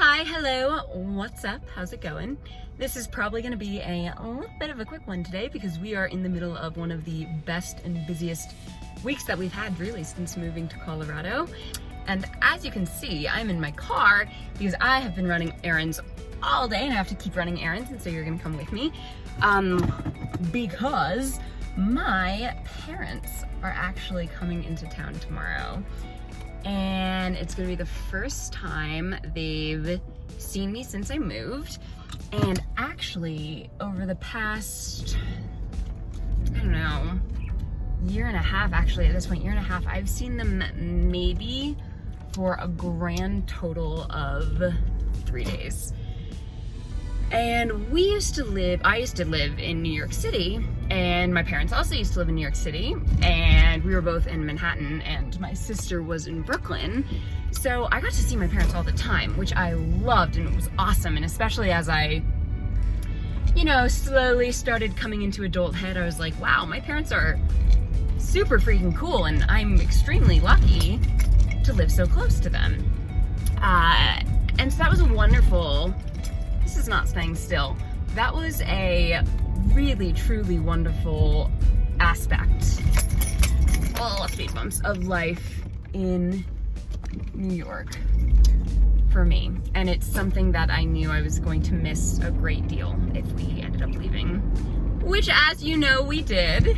Hi, hello, what's up? How's it going? This is probably going to be a little bit of a quick one today because we are in the middle of one of the best and busiest weeks that we've had really since moving to Colorado. And as you can see, I'm in my car because I have been running errands all day and I have to keep running errands, and so you're going to come with me because my parents are actually coming into town tomorrow. And it's gonna be the first time they've seen me since I moved. And actually, over the past, I don't know, year and a half, actually at this point, year and a half, I've seen them maybe for a grand total of 3 days. And I used to live in New York City, and my parents also used to live in New York City, and we were both in Manhattan, and my sister was in Brooklyn. So I got to see my parents all the time, which I loved, and it was awesome. And especially as I, slowly started coming into adulthood, I was like, wow, my parents are super freaking cool, and I'm extremely lucky to live so close to them. And so that was a wonderful, this is not staying still. That was a really, truly wonderful aspect, speed bumps, of life in New York for me. And it's something that I knew I was going to miss a great deal if we ended up leaving, which, as you know, we did.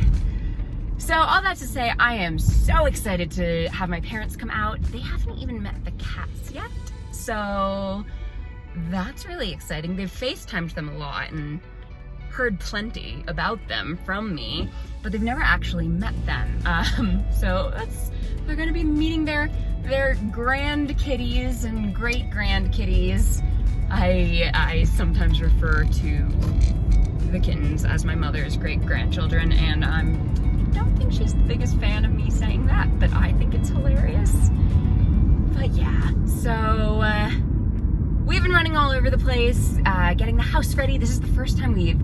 So all that to say, I am so excited to have my parents come out. They haven't even met the cats yet, so that's really exciting. They've FaceTimed them a lot and heard plenty about them from me, but they've never actually met them. So they're gonna be meeting their grand kitties and great grand kitties. I sometimes refer to the kittens as my mother's great grandchildren, and I don't think she's the biggest fan of me saying that, but I think it's hilarious. But yeah, so we've been running all over the place, getting the house ready. This is the first time we've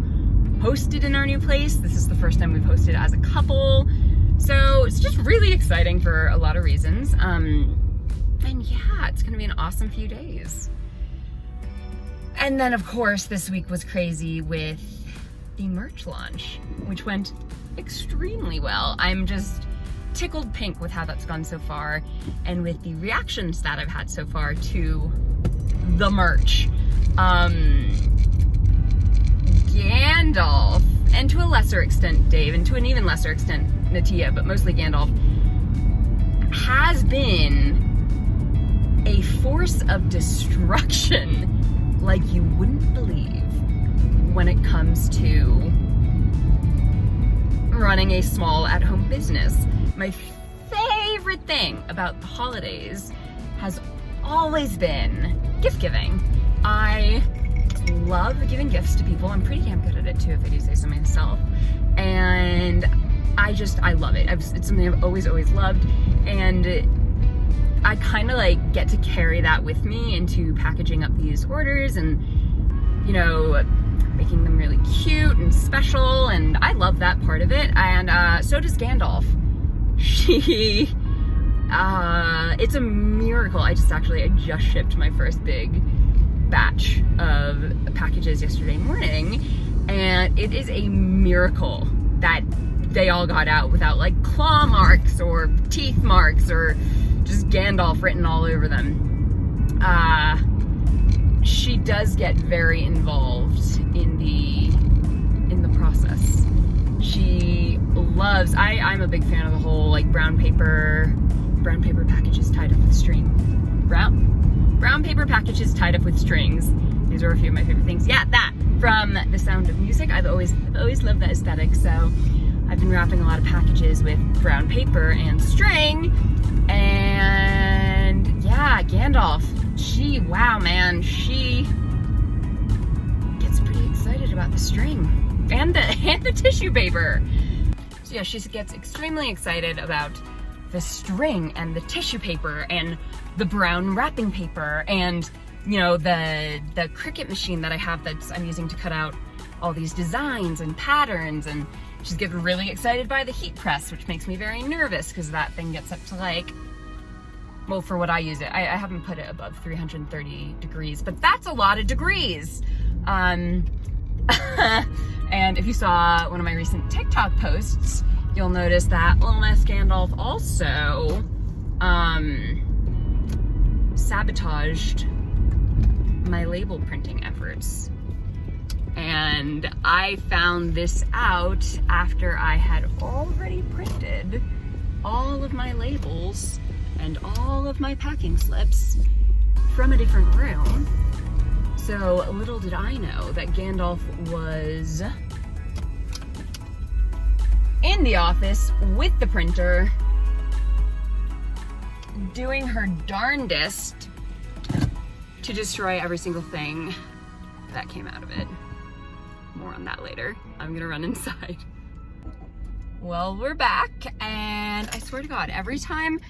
hosted in our new place. This is the first time we've hosted as a couple. So it's just really exciting for a lot of reasons. And yeah, it's gonna be an awesome few days. And then of course, this week was crazy with the merch launch, which went extremely well. I'm just tickled pink with how that's gone so far and with the reactions that I've had so far to the merch. Gandalf, and to a lesser extent Dave, and to an even lesser extent Natia, but mostly Gandalf, has been a force of destruction like you wouldn't believe when it comes to running a small at-home business. My favorite thing about the holidays has always been gift giving. I love giving gifts to people. I'm pretty damn good at it too, if I do say so myself. And I love it. It's something I've always loved. And I kind of get to carry that with me into packaging up these orders and, making them really cute and special. And I love that part of it. And so does Gandalf. It's a miracle. I just shipped my first big batch of packages yesterday morning, and it is a miracle that they all got out without claw marks or teeth marks or just Gandalf written all over them. She does get very involved in the process. She loves, I'm a big fan of the whole brown paper packages tied up with string. Brown paper packages tied up with strings. These are a few of my favorite things. Yeah, that from The Sound of Music. I've always loved that aesthetic. So I've been wrapping a lot of packages with brown paper and string. And yeah, Gandalf, she gets pretty excited about the string and the tissue paper. So yeah, she gets extremely excited about the string and the tissue paper and the brown wrapping paper and the Cricut machine that I have I'm using to cut out all these designs and patterns. And she's getting really excited by the heat press, which makes me very nervous because that thing gets up to Well, for what I use it, I haven't put it above 330 degrees, but that's a lot of degrees. And if you saw one of my recent TikTok posts, you'll notice that Little Miss Gandalf also sabotaged my label printing efforts. And I found this out after I had already printed all of my labels and all of my packing slips from a different room. So little did I know that Gandalf was in the office with the printer, doing her darndest to destroy every single thing that came out of it. More on that later. I'm gonna run inside. Well, we're back, and I swear to God, every time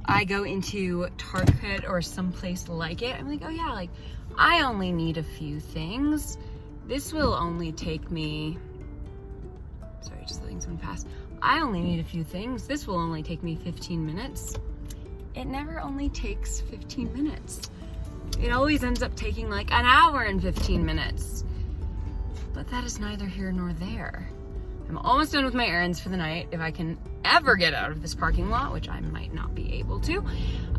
I go into Target or someplace like it, I'm like, oh yeah, like, I only need a few things. This will only take me, sorry, just letting someone pass. I only need a few things. This will only take me 15 minutes. It never only takes 15 minutes. It always ends up taking like an hour and 15 minutes. But that is neither here nor there. I'm almost done with my errands for the night, if I can ever get out of this parking lot, which I might not be able to.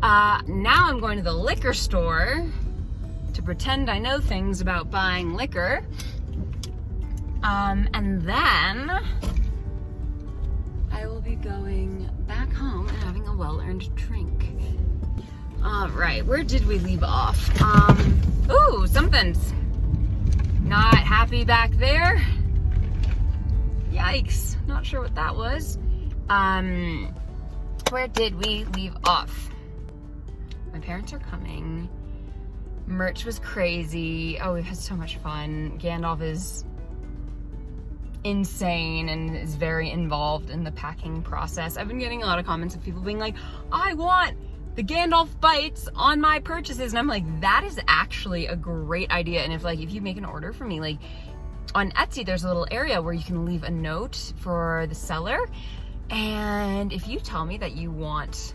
Now I'm going to the liquor store to pretend I know things about buying liquor. And then I will be going back home and having a well-earned drink. All right, where did we leave off? Ooh, something's not happy back there. Yikes, not sure what that was. Where did we leave off? My parents are coming. Merch was crazy. Oh, we've had so much fun. Gandalf is insane and is very involved in the packing process. I've been getting a lot of comments of people being like, I want the Gandalf bites on my purchases. And I'm like, that is actually a great idea. And if you make an order for me, like on Etsy, there's a little area where you can leave a note for the seller. And if you tell me that you want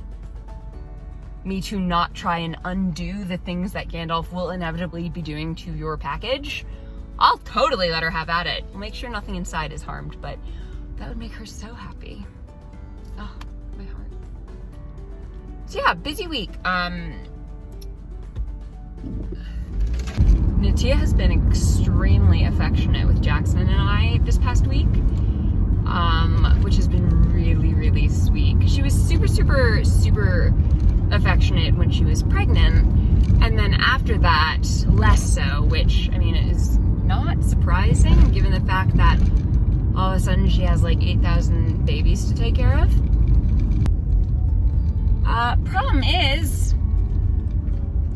me to not try and undo the things that Gandalf will inevitably be doing to your package, I'll totally let her have at it. I'll make sure nothing inside is harmed, but that would make her so happy. Oh, my heart. So yeah, busy week. Natia has been extremely affectionate with Jackson and I this past week, which has been really, really sweet. She was super, super, super affectionate when she was pregnant, and then after that, less so, which, I mean, is not surprising given the fact that all of a sudden she has like 8,000 babies to take care of. Problem is,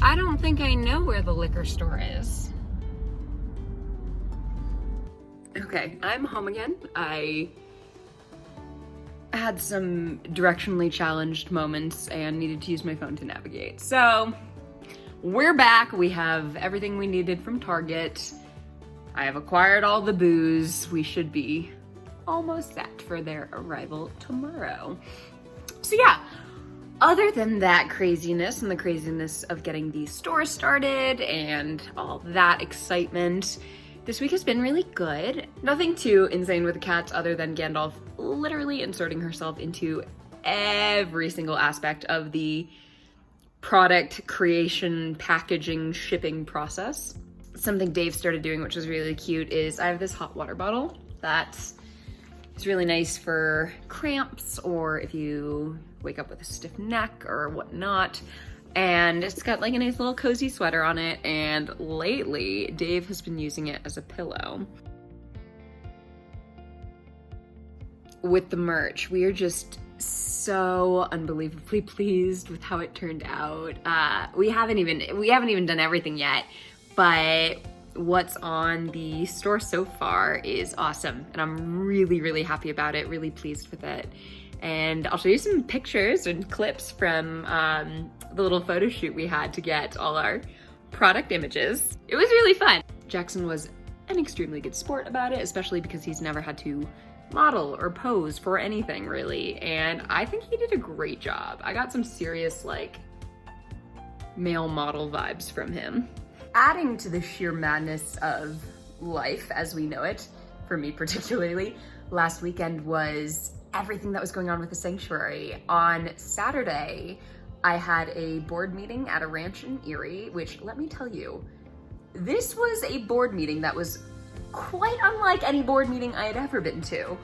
I don't think I know where the liquor store is. Okay, I'm home again. I had some directionally challenged moments and needed to use my phone to navigate. So, we're back. We have everything we needed from Target. I have acquired all the booze. We should be almost set for their arrival tomorrow. So yeah, other than that craziness and the craziness of getting the store started and all that excitement, this week has been really good. Nothing too insane with the cats other than Gandalf literally inserting herself into every single aspect of the product creation, packaging, shipping process. Something Dave started doing, which was really cute, is I have this hot water bottle that is really nice for cramps or if you wake up with a stiff neck or whatnot. And it's got like a nice little cozy sweater on it. And lately, Dave has been using it as a pillow. With the merch, we are just so unbelievably pleased with how it turned out. We haven't even done everything yet, but what's on the store so far is awesome. And I'm really, really happy about it, really pleased with it. And I'll show you some pictures and clips from the little photo shoot we had to get all our product images. It was really fun. Jackson was an extremely good sport about it, especially because he's never had to model or pose for anything really. And I think he did a great job. I got some serious like male model vibes from him. Adding to the sheer madness of life as we know it, for me particularly, last weekend was everything that was going on with the sanctuary. On Saturday, I had a board meeting at a ranch in Erie, which, let me tell you, this was a board meeting that was quite unlike any board meeting I had ever been to.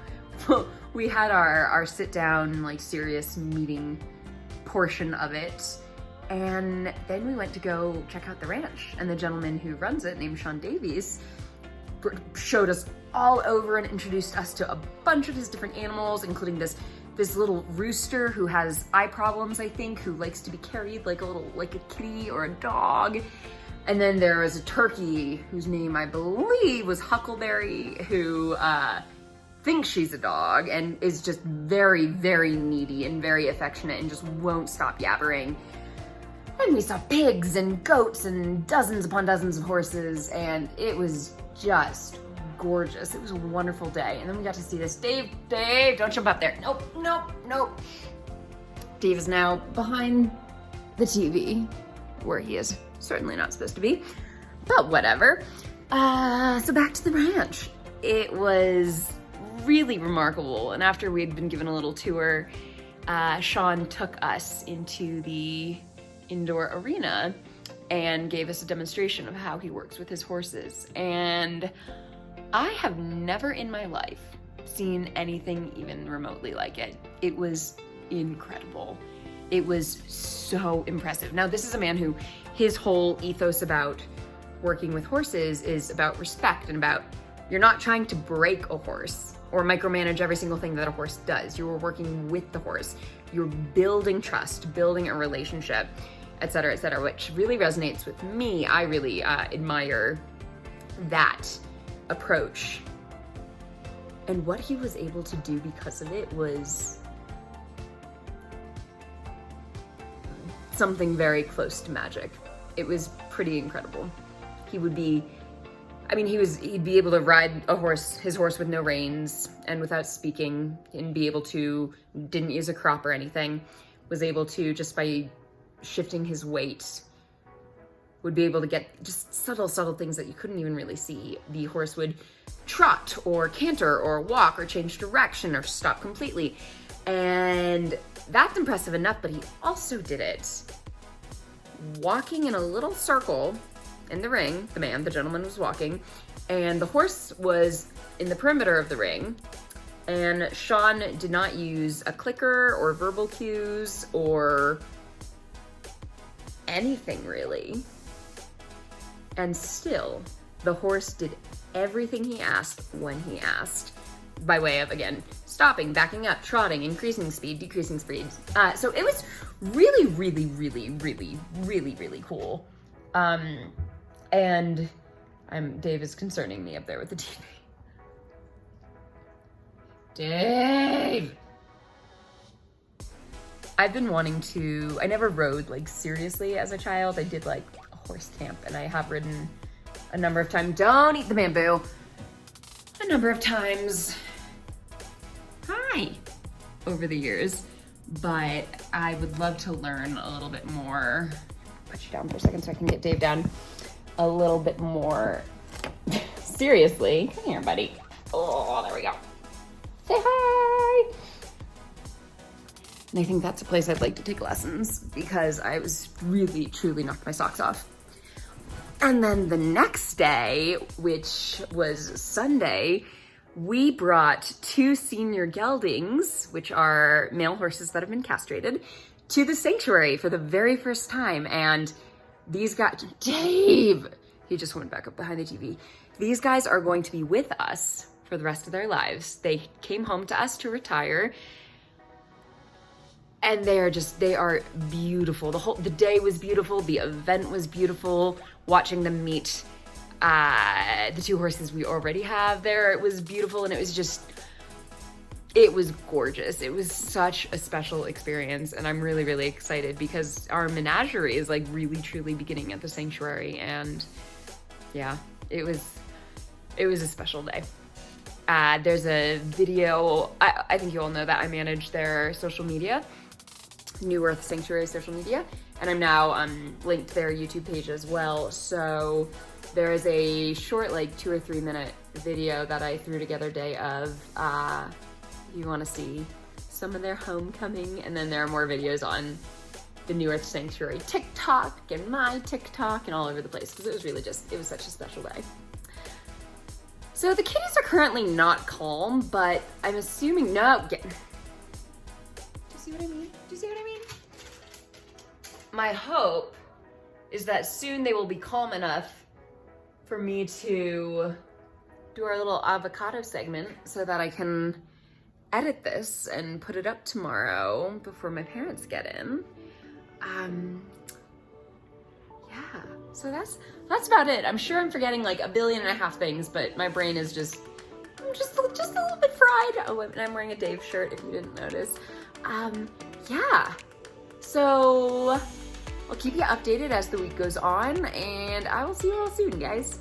We had our sit down, like, serious meeting portion of it, and then we went to go check out the ranch, and the gentleman who runs it, named Sean Davies, showed us all over and introduced us to a bunch of his different animals, including this little rooster who has eye problems, I think, who likes to be carried like a kitty or a dog. And then there was a turkey whose name I believe was Huckleberry, who thinks she's a dog and is just very, very needy and very affectionate and just won't stop yabbering. And we saw pigs and goats and dozens upon dozens of horses, and it was just gorgeous. It was a wonderful day. And then we got to see this. Dave, don't jump up there. Nope. Dave is now behind the TV, where he is certainly not supposed to be, but whatever. So back to the ranch. It was really remarkable. And after we'd been given a little tour, Sean took us into the indoor arena and gave us a demonstration of how he works with his horses. And I have never in my life seen anything even remotely like it. It was incredible. It was so impressive. Now, this is a man who, his whole ethos about working with horses is about respect and about, you're not trying to break a horse or micromanage every single thing that a horse does. You are working with the horse. You're building trust, building a relationship, et cetera, which really resonates with me. I really admire that approach. And what he was able to do because of it was something very close to magic. It was pretty incredible. He'd be able to ride his horse with no reins and without speaking, and be able to, didn't use a crop or anything, was able to, just by shifting his weight, would be able to get just subtle things that you couldn't even really see. The horse would trot or canter or walk or change direction or stop completely. And that's impressive enough, but he also did it walking in a little circle in the ring. The gentleman was walking, and the horse was in the perimeter of the ring. And Sean did not use a clicker or verbal cues or anything really. And still, the horse did everything he asked when he asked, by way of, again, stopping, backing up, trotting, increasing speed, decreasing speed. So it was really, really, really, really, really, really cool. And Dave is concerning me up there with the TV. Dave! I've been wanting to, I never rode like seriously as a child. I did like a horse camp, and I have ridden a number of times. Don't eat the bamboo. A number of times. Hi. Over the years. But I would love to learn a little bit more. Put you down for a second so I can get Dave down a little bit more seriously. Come here, buddy. Oh, there we go. Say hi. And I think that's a place I'd like to take lessons, because I was really, truly knocked my socks off. And then the next day, which was Sunday, we brought 2 senior geldings, which are male horses that have been castrated, to the sanctuary for the very first time. And these guys, Dave, he just went back up behind the TV. These guys are going to be with us for the rest of their lives. They came home to us to retire. And they are beautiful. The day was beautiful. The event was beautiful. Watching them meet the 2 horses we already have there, it was beautiful. And it was gorgeous. It was such a special experience. And I'm really, really excited, because our menagerie is like really, truly beginning at the sanctuary. And yeah, it was a special day. There's a video, I think you all know that I manage their social media, New Earth Sanctuary social media, and I'm now linked to their YouTube page as well. So there is a short, like 2 or 3 minute video that I threw together day of, you wanna see some of their homecoming, and then there are more videos on the New Earth Sanctuary TikTok and my TikTok and all over the place, because it was really just, it was such a special day. So the kitties are currently not calm, but I'm assuming, no, do you see what I mean? Do you see what I mean? My hope is that soon they will be calm enough for me to do our little avocado segment so that I can edit this and put it up tomorrow before my parents get in. Yeah, so that's about it. I'm sure I'm forgetting like 1.5 billion things, but my brain is just a little bit fried. Oh, and I'm wearing a Dave shirt if you didn't notice. Yeah, so I'll keep you updated as the week goes on, and I will see you all soon, guys.